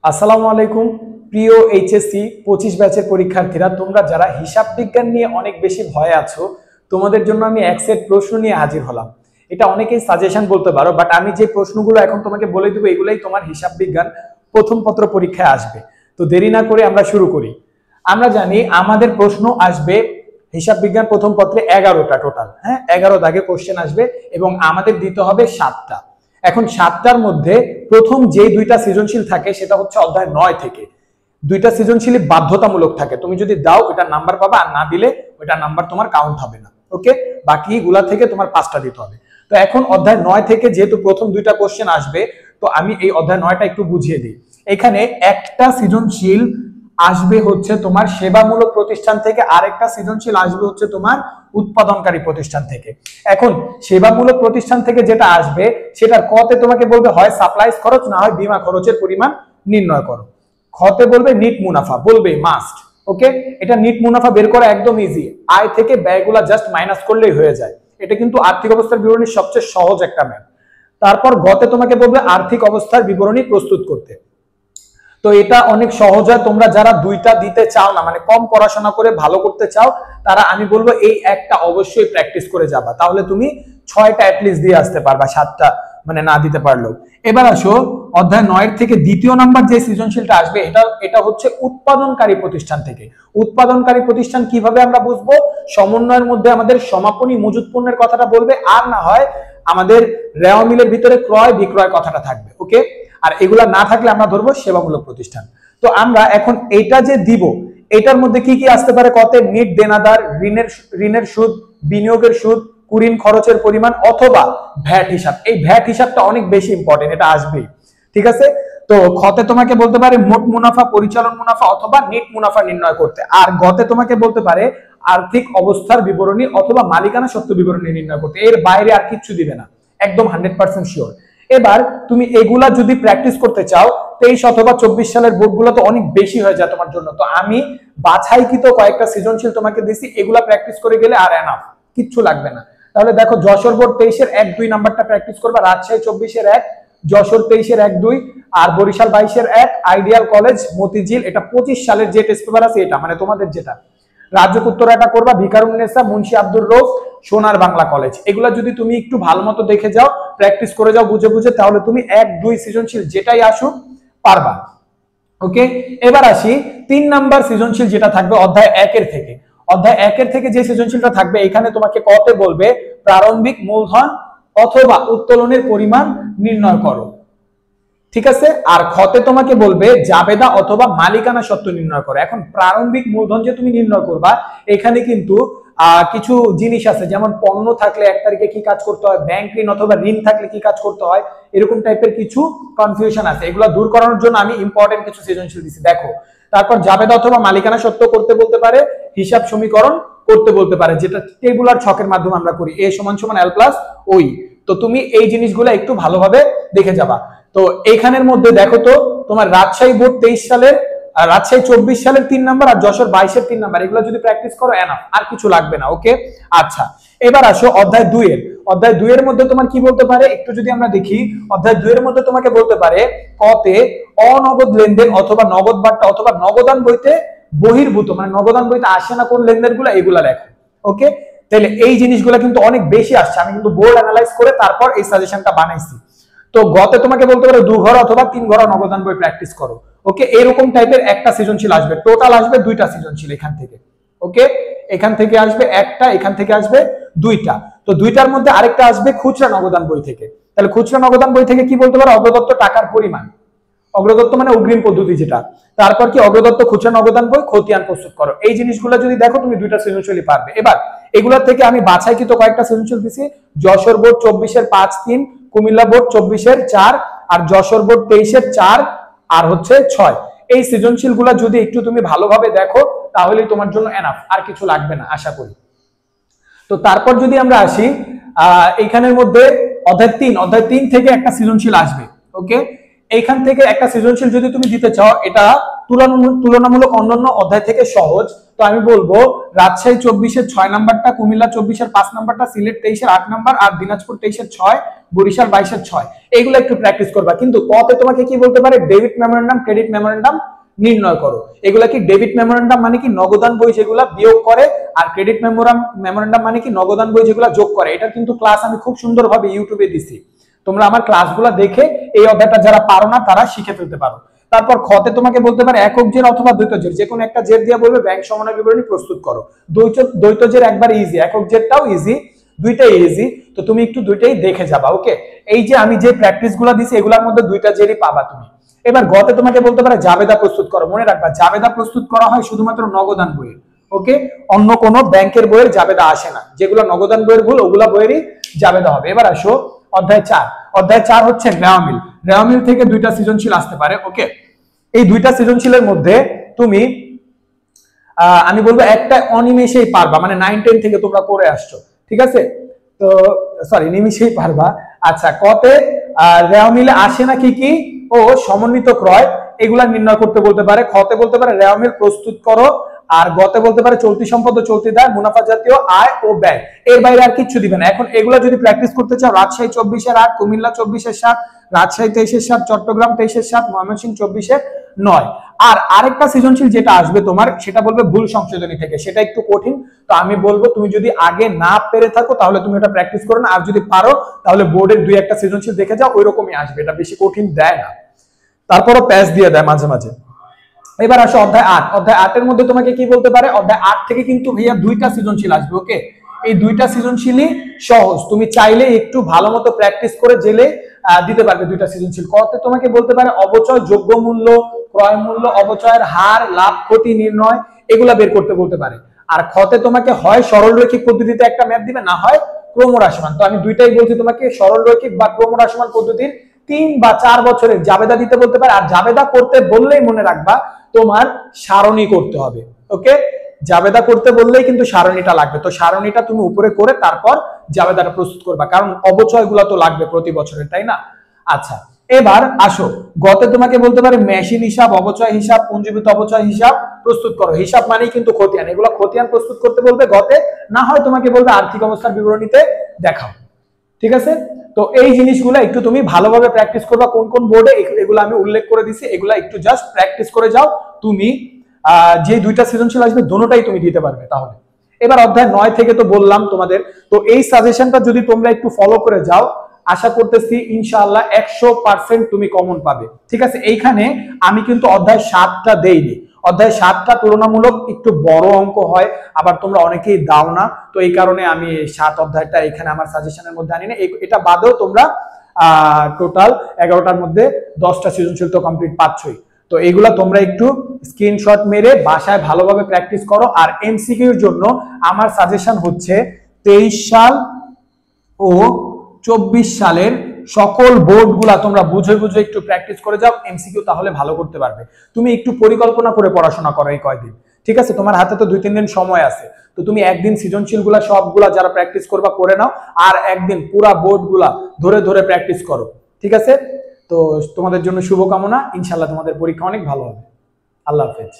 আসসালামু আলাইকুম প্রিয় এইচএসসি 25 ব্যাচের পরীক্ষার্থীরা, তোমরা যারা হিসাব বিজ্ঞান নিয়ে অনেক বেশি ভয়ে আছো, তোমাদের জন্য আমি এক সেট প্রশ্ন নিয়ে হাজির হলাম। এটা অনেকেই সাজেশন বলতে পারো, বাট আমি যে প্রশ্নগুলো এখন তোমাকে বলে দেবো এগুলাই তোমার হিসাব বিজ্ঞান প্রথম পত্র পরীক্ষায় আসবে। তো দেরি না করে আমরা শুরু করি। আমরা জানি আমাদের প্রশ্ন আসবে হিসাব বিজ্ঞান প্রথম পত্রে 11টা টোটাল, 11 দাগে কোশ্চেন আসবে এবং আমাদের দিতে হবে 7টা। এখন 7টার মধ্যে প্রথম যে দুইটা সৃজনশীল থাকে সেটা হচ্ছে অধ্যায় 9 থেকে। দুইটা সৃজনশীল বাধ্যতামূলক থাকে, তুমি যদি দাও এটা নাম্বার পাবা, আর না দিলে ওটা নাম্বার তোমার কাউন্ট হবে না। ওকে, বাকিগুলা থেকে তোমার 5টা দিতে হবে। তো এখন অধ্যায় 9 থেকে যেহেতু প্রথম দুইটা কোশ্চেন আসবে, তো আমি এই অধ্যায় 9টা একটু বুঝিয়ে দিই। এখানে একটা সৃজনশীল আসবে হচ্ছে তোমার সেবামূলক প্রতিষ্ঠান থেকে, আরেকটা সৃজনশীল আসবে হচ্ছে তোমার উৎপাদনকারী প্রতিষ্ঠান থেকে। এখন সেবামূলক প্রতিষ্ঠান থেকে যেটা আসবে সেটার কতে তোমাকে বলবে হয় সাপ্লাইজ খরচ, না হয় বীমা খরচের পরিমাণ নির্ণয় করো। খতে বলবে নিট মুনাফা, বলবে মাস্ট। ওকে, এটা নিট মুনাফা বের করা একদম ইজি, আয় থেকে ব্যয়গুলা জাস্ট মাইনাস করলেই হয়ে যায়। এটা কিন্তু আর্থিক অবস্থার বিবরণীর সবচেয়ে সহজ একটা ম্যাথ। তারপর গতে তোমাকে বলবে আর্থিক অবস্থার বিবরণী প্রস্তুত করতে। তো এটা অনেক সহজ হয়, তোমরা যারা দুইটা দিতে চাও না, মানে কম পড়াশোনা করে ভালো করতে চাও, তারা আমি বলবো এই একটা অবশ্যই প্র্যাকটিস করে যাবা, তাহলে তুমি 6টা অ্যাটলিস্ট দিয়ে আসতে পারবা, 7টা মানে না দিতে পারলেও। এবার আসো অধ্যায় 9 থেকে দ্বিতীয় নাম্বার যে সৃজনশীলটা আসবে, এটা হচ্ছে উৎপাদনকারী প্রতিষ্ঠান থেকে। উৎপাদনকারী প্রতিষ্ঠান কিভাবে আমরা বুঝবো? সমন্বয়ের মধ্যে আমাদের সমাপনী মজুত পণ্যের কথাটা বলবে, আর না হয় আমাদের রেওয়া মিলের ভিতরে ক্রয় বিক্রয় কথাটা থাকবে। ওকে, আর এগুলা না থাকলে আমরা ধরবো সেবামূলক প্রতিষ্ঠান। তো আমরা এখন এটা যে দিব, এটার মধ্যে কি কি আসতে পারে? কত নিট দেনাদার, ঋণের সুদ, বিনিয়োগের সুদ, কুরিন খরচের পরিমাণ, অথবা ভ্যাট হিসাব। এই ভ্যাট হিসাবটা অনেক বেশি ইম্পর্টেন্ট, এটা আসবেই। ঠিক আছে, তো খতে তোমাকে বলতে পারে মোট মুনাফা, পরিচালন মুনাফা অথবা নিট মুনাফা নির্ণয় করতে। আর গতে তোমাকে বলতে পারে আর্থিক অবস্থার বিবরণী অথবা মালিকানা সত্ত্ব বিবরণী নির্ণয় করতে। এর বাইরে আর কিচ্ছু দিবে না, একদম 100% শিওর। এবার তুমি এগুলা যদি প্র্যাকটিস করতে চাও, 23 অথবা 24 সালের বোর্ডগুলো তো অনেক বেশি হয়ে যায় তোমার জন্য। তো আমি বাছাইকৃত কয়েকটা সৃজনশীল তোমাকে দিছি, এগুলা প্র্যাকটিস করে গেলে আর এনাফ, কিচ্ছু লাগবে না। তাহলে দেখো, যশোর বোর্ড 23-এর 1-2 নাম্বারটা প্র্যাকটিস করবা, রাজশাহী 24-এর 1, যশোর 23-এর 1-2, আর বরিশাল 22-এর 1, আইডিয়াল কলেজ মতিঝিল এটা 25 সালের যে টেস্ট পেপার আছে এটা, মানে তোমাদের যেটা রাজ্যক উত্তরাটা করবা, ভিকারুন্নেসা, মুন্সি আব্দুর রউফ, সোনার বাংলা কলেজ। এগুলা যদি তুমি একটু ভালো মতো দেখে যাও, প্র্যাকটিস করে যাও বুঝে বুঝে, তাহলে তুমি 1-2 সৃজনশীল যেটাই আসুক পারবা। ওকে, এবার আসি 3 নাম্বার সৃজনশীল যেটা থাকবে অধ্যায় 1-এর থেকে। অধ্যায় 1-এর থেকে যে সৃজনশীলটা থাকবে, এখানে তোমাকে কতে বলবে প্রারম্ভিক মূলধন অথবা উত্তোলনের পরিমাণ নির্ণয় করো। ঠিক আছে, আর খতে তোমাকে বলবে জাবেদা অথবা মালিকানা সত্ত্ব নির্ণয় করো। এখন প্রারম্ভিক মূলধন যে তুমি নির্ণয় করবা, এখানে কিন্তু কিছু জিনিস আছে, যেমন পণ্য থাকলে 1 তারিখে কি কাজ করতে হয়, ব্যাংক ঋণ অথবা ঋণ থাকলে কি কাজ করতে হয়, এরকম টাইপের কিছু কনফিউশন আছে। এগুলো দূর করানোর জন্য আমি ইম্পর্টেন্ট কিছু সৃজনশীল দিচ্ছি, দেখো। তারপর জাবেদা অথবা মালিকানা সত্ত্ব করতে বলতে পারে, হিসাব সমীকরণ করতে বলতে পারে, যেটা টেবুলার ছকের মাধ্যমে আমরা করি, a = l + ওই। তো তুমি এই জিনিসগুলো একটু ভালোভাবে দেখে যাবা। তো এইখানের মধ্যে দেখো তো, তোমার রাজশাহী বোর্ড 23 সালের, রাজশাহী 24 সালের 3 নাম্বার, আর যশোর 22-এর 3 নাম্বার, এগুলো যদি প্র্যাকটিস করো এনাফ, আর কিছু লাগবে না। ওকে, আচ্ছা, এবার আসো অধ্যায় 2-এর। অধ্যায় 2-এর মধ্যে তোমার কি বলতে পারে একটু যদি আমরা দেখি, অধ্যায় 2-এর মধ্যে তোমাকে বলতে পারে কতে অনগদ লেনদেন অথবা নগদ বাট্টা অথবা নগদান বইতে বহির্ভূত, মানে নগদান বইতে আসে না কোন লেনদেনগুলো, এগুলা লেখো। ওকে, তাহলে এই জিনিসগুলো কিন্তু অনেক বেশি আসছে, আমি কিন্তু বোর্ড অ্যানালাইজ করে তারপর এই সাজেশনটা বানাইছি। তো গতে তোমাকে বলতে পারে 2 ঘর অথবা 3 ঘর নগদান বই প্র্যাকটিস করো। ওকে, এরকম টাইপের একটা সৃজনশীল আসবে, টোটাল আসবে 2টা সৃজনশীল এখান থেকে। ওকে, এখান থেকে আসবে একটা, এখান থেকে আসবে 2টা। তো 2টার মধ্যে আরেকটা আসবে খুচরা নগদান বই থেকে। তাহলে খুচরা নগদান বই থেকে কি বলতে পারো? অগ্রদত্ত টাকার পরিমাণ, অগ্রদত্ত মানে অগ্রিম পদ্ধতি যেটা। তারপর কি অগ্রদত্ত খুচরা নগদান বই খতিয়ান প্রস্তুত করো। এই জিনিসগুলো যদি দেখো, তুমি 2টা সৃজনশীলই পারবে। এবার এগুলোর থেকে আমি বাছাইকৃত কয়েকটা সৃজনশীল দিছি, যশোর বোর্ড 24-এর 5-3, কুমিল্লা বোর্ড 24-এর 4, আর যশোর বোর্ড 23-এর 4 আর হচ্ছে 6। এই সৃজনশীলগুলো যদি একটু তুমি ভালোভাবে দেখো, তাহলেই তোমার জন্য এনাফ, আর কিছু লাগবে না আশা করি। তো তারপর যদি আমরা আসি এইখানের মধ্যে অধ্যায় 3 থেকে একটা সৃজনশীল আসবে। ওকে, এইখান থেকে একটা সৃজনশীল যদি তুমি দিতে চাও, এটা তুলনামূলক অন্যান্য অধ্যায় থেকে সহজ। তো আমি বলবো রাজশাহী 24-এর 6 নাম্বারটা, কুমিল্লা 24-এর 5 নাম্বারটা, সিলেট 23-এর 8 নাম্বার, আর দিনাজপুর 23-এর 6, বরিশাল 22-এর 6, এগুলো একটু প্র্যাকটিস করবা। কিন্তু কতে তোমাকে কি বলতে পারে, ডেবিট মেমোরেন্ডাম, ক্রেডিট মেমোরেন্ডাম নির্ণয় করো। এগুলা কি ডেবিট মেমোরেন্ডাম মানে কি নগদান বই যেগুলা বিয়োগ করে, আর ক্রেডিট মেমোরেন্ডাম মানে কি নগদান বই যেগুলা যোগ করে। এটা কিন্তু ক্লাস আমি খুব সুন্দরভাবে ইউটিউবে দিছি, তোমরা আমার ক্লাসগুলো দেখে এই অধ্যায়টা যারা পারো না তারা শিখে ফেলতে পারো। তারপর খতে তোমাকে বলতে পারে একক জের অথবা দ্বৈত জের, যে কোনো একটা জের দিয়ে বলবে ব্যাংক সমন্বয় বিবরণী প্রস্তুত করো। দ্বৈত জের একবার ইজি, একক জেরটাও ইজি, দুইটাই ইজি। তো তুমি একটু দুইটাই দেখে যাবা। ওকে, এই যে আমি যে প্র্যাকটিসগুলো দিছি এগুলোর মধ্যে দুইটা জেরই পাবা তুমি। এবার গতে তোমাকে বলতে পারে জাবেদা প্রস্তুত করো। মনে রাখবা জাবেদা প্রস্তুত করা হয় শুধুমাত্র নগদান বইয়ের। ওকে, অন্য কোনো ব্যাংকের বইয়ের জাবেদা আসে না। যেগুলো নগদান বইয়ের ভুল ওগুলা বইয়েরই জাবেদা হবে। এবার আসো অধ্যায় 4। অধ্যায় 4 হচ্ছে রেওয়ামিল। রেওয়ামিল থেকে দুইটা সৃজনশীল আসতে পারে। ওকে, এই দুইটা সৃজনশীলের মধ্যে তুমি আমি বলবো একটা অনিমেষেই পারবা, মানে 9-10 থেকে তোমরা করে আসছো, ঠিক আছে? তো সরি, নিমিষেই পারবা। আচ্ছা, কতে রেওয়ামিলে আসে না কি কি ও সমন্বিত ক্রয়, এগুলা নির্ণয় করতে বলতে পারে। খতে বলতে পারে রেওয়ামিল প্রস্তুত করো, আর গতে বলতে পারে চলতি সম্পদ ও চলতি দায়, মুনাফা জাতীয় আয় ও ব্যয়। এর বাইরে আর কিছু দিবে না। এখন এগুলা যদি প্র্যাকটিস করতে চাও, রাজশাহী 24-এর 8, কুমিল্লা 24-এর 7, রাজশাহী 23-এর 7, চট্টগ্রাম 23-এর 7, ময়মনসিংহ 24-এর 9। আর আরেকটা সৃজনশীল যেটা আসবে তোমার, সেটা বলবে ভুল সংশোধনী থেকে, সেটা একটু কঠিন। তো আমি বলবো তুমি যদি আগে না পেরে থাকো তাহলে তুমি এটা প্র্যাকটিস করো না, আর যদি পারো তাহলে বোর্ডের 2-1টা সৃজনশীল দেখে যাও, ওই রকমই আসবে, এটা বেশি কঠিন দেয় না, তারপরও প্যাচ দিয়ে দেয় মাঝে মাঝে। এবার আসো অধ্যায় 8। অধ্যায় 8 এর মধ্যে তোমাকে কি বলতে পারে, অধ্যায় 8 থেকে কিন্তু ভাইয়া 2টা সৃজনশীল আসবে। ওকে, এই 2টা সৃজনশীলই সহজ, তুমি চাইলে একটু ভালো মতো প্র্যাকটিস করে জেলে দিতে পারবে 2টা সৃজনশীল। কতে তোমাকে বলতে পারে অবচয়, যোগ্য মূল্য, ক্রয় মূল্য, অবচয়ের হার, লাভ ক্ষতি নির্ণয়, এগুলা বের করতে বলতে পারে। আর খতে তোমাকে হয় সরল রৈখিক পদ্ধতিতে একটা ম্যাথ দিবে, না হয় ক্রমহ্রাসমান। তো আমি দুইটাই বলছি তোমাকে, সরল রৈখিক বা ক্রমহ্রাসমান পদ্ধতির 3 বা 4 বছরের জাবেদা দিতে বলতে পারে। আর জাবেদা করতে বললেই মনে রাখবা তোমার সারণী করতে হবে। ওকে, জাবেদা করতে বললেই কিন্তু সারণীটা লাগবে। তো সারণীটা তুমি উপরে করে তারপর জাবেদাটা প্রস্তুত করবা, কারণ অবচয়গুলো তো লাগবে প্রতি বছরের, তাই না? আচ্ছা, এবার আসো গতে তোমাকে বলতে পারে মেশিন হিসাব, অবচয় হিসাব, পুঞ্জীভূত অবচয় হিসাব প্রস্তুত করো। হিসাব মানেই কিন্তু খতিয়ান, এগুলো খতিয়ান প্রস্তুত করতে বলবে গতে, না হয় তোমাকে বলবে আর্থিক অবস্থার বিবরণীতে দেখাও, ঠিক আছে? তো এই জিনিসগুলো একটু তুমি ভালোভাবে প্র্যাকটিস করবা। কোন কোন বোর্ডে এগুলো আমি উল্লেখ করে দিছি, এগুলো একটু জাস্ট প্র্যাকটিস করে যাও, তুমি যে 2টা সৃজনশীল আসবে দোনোটাই তুমি দিতে পারবে তাহলে। এবার অধ্যায় 9 থেকে তো বললাম তোমাদের, তো এই সাজেশনটা যদি তোমরা একটু ফলো করে যাও, আশা করতেছি ইনশাআল্লাহ 100% তুমি কমন পাবে, ঠিক আছে? এইখানে আমি কিন্তু অধ্যায় 7টা দেইনি। অধ্যায় 7টা তুলনামূলক একটু বড় অঙ্ক হয়, আবার তোমরা অনেকেই দাও না, তো এই কারণে আমি 7 অধ্যায়টা এখানে আমার সাজেশনের মধ্যে আনি না। এটা বাদেও তোমরা টোটাল 11টার মধ্যে 10টা সৃজনশীল তো কমপ্লিট পাচ্ছই। তো এইগুলা তোমরা একটু স্ক্রিনশট মেরে বাসায় ভালোভাবে প্র্যাকটিস করো। আর এমসিকিউর জন্য আমার সাজেশন হচ্ছে 23 সাল ও 24 সালের সকল বোর্ডগুলা তোমরা বুঝে বুঝে একটু প্র্যাকটিস করে যাও, এমসিকিউ তাহলে ভালো করতে পারবে। তুমি একটু পরিকল্পনা করে পড়াশোনা করো এই কয়দিন, ঠিক আছে? তোমার হাতে তো 2-3 দিন সময় আছে, তো তুমি একদিন সৃজনশীলগুলা সবগুলা যারা প্র্যাকটিস করবা করে নাও, আর একদিন পুরা বোর্ডগুলা ধরে ধরে প্র্যাকটিস করো, ঠিক আছে? তো তোমাদের জন্য শুভকামনা, ইনশাআল্লাহ তোমাদের পরীক্ষা অনেক ভালো হবে। আল্লাহ হাফেজ।